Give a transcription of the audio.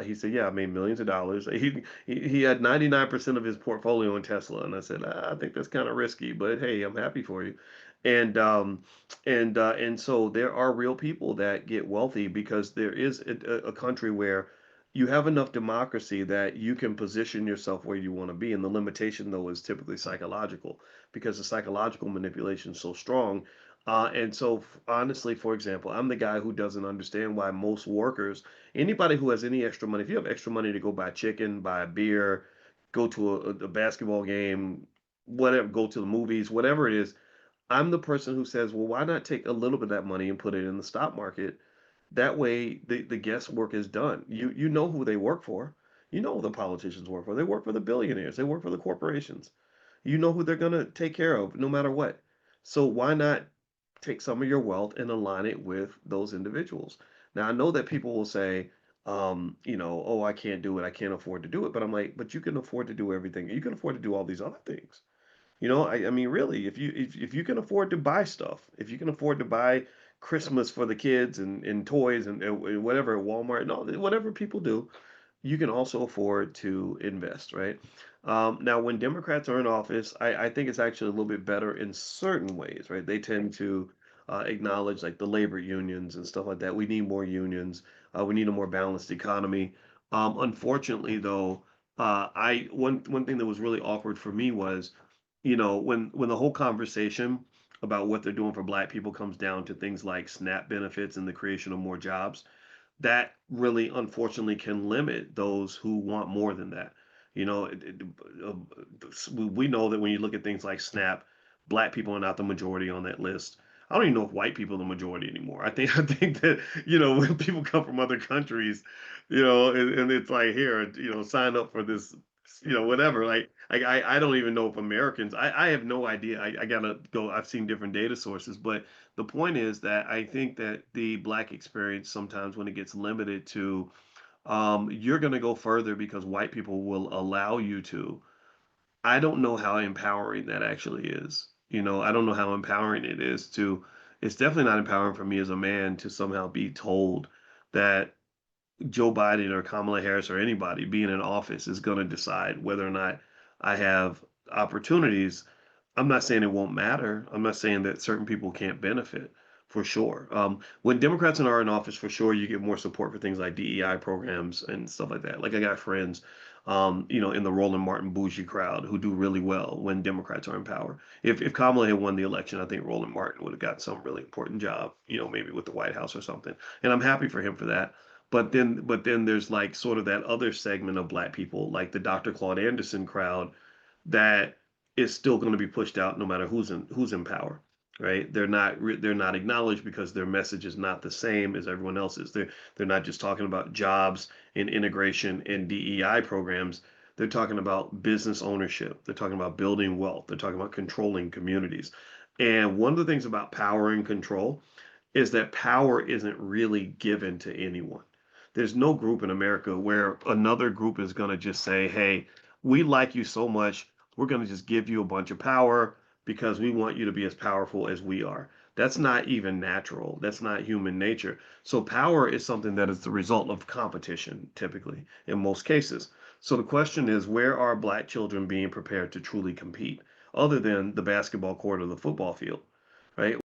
he said, yeah, I made millions of dollars. He had 99% of his portfolio in Tesla, and I said, I think that's kind of risky, but hey, I'm happy for you. And and so there are real people that get wealthy because there is a country where you have enough democracy that you can position yourself where you want to be. And the limitation, though, is typically psychological because the psychological manipulation is so strong. And so, honestly, for example, I'm the guy who doesn't understand why most workers, anybody who has any extra money, if you have extra money to go buy chicken, buy a beer, go to a basketball game, whatever, go to the movies, whatever it is, I'm the person who says, well, why not take a little bit of that money and put it in the stock market? That way, the guesswork is done. You know who they work for. You know who the politicians work for. They work for the billionaires. They work for the corporations. You know who they're going to take care of no matter what. So why not take some of your wealth and align it with those individuals? Now, I know that people will say, oh, I can't do it. I can't afford to do it. But I'm like, but you can afford to do everything. You can afford to do all these other things. I mean, really, if you can afford to buy stuff, if you can afford to buy Christmas for the kids and toys and whatever at Walmart and all whatever people do, you can also afford to invest, right? Now, when Democrats are in office, I think it's actually a little bit better in certain ways, right? They tend to acknowledge like the labor unions and stuff like that. We need more unions. We need a more balanced economy. Unfortunately, though, I one thing that was really awkward for me was, when the whole conversation about what they're doing for Black people comes down to things like SNAP benefits and the creation of more jobs, that really unfortunately can limit those who want more than that. Uh, we know that when you look at things like SNAP, Black people are not the majority on that list. I don't even know if white people are the majority anymore. I think that when people come from other countries, and it's like, here, sign up for this, whatever. Like I don't even know if Americans. I have no idea. I gotta go. I've seen different data sources, but the point is that I think that the Black experience sometimes, when it gets limited to, you're going to go further because white people will allow you to. I don't know how empowering that actually is. I don't know how empowering it is to. It's definitely not empowering for me as a man to somehow be told that Joe Biden or Kamala Harris or anybody being in office is going to decide whether or not I have opportunities. I'm not saying it won't matter. I'm not saying that certain people can't benefit for sure. When Democrats are in office, for sure, you get more support for things like DEI programs and stuff like that. Like I got friends, in the Roland Martin bougie crowd who do really well when Democrats are in power. If Kamala had won the election, I think Roland Martin would have got some really important job, maybe with the White House or something. And I'm happy for him for that. But then there's like sort of that other segment of Black people, like the Dr. Claude Anderson crowd, that is still going to be pushed out no matter who's in power, right? They're not acknowledged because their message is not the same as everyone else's. They're not just talking about jobs and integration and DEI programs. They're talking about business ownership. They're talking about building wealth. They're talking about controlling communities. And one of the things about power and control is that power isn't really given to anyone. There's no group in America where another group is going to just say, hey, we like you so much, we're going to just give you a bunch of power because we want you to be as powerful as we are. That's not even natural. That's not human nature. So, power is something that is the result of competition, typically, in most cases. So, the question is, where are Black children being prepared to truly compete, other than the basketball court or the football field, right?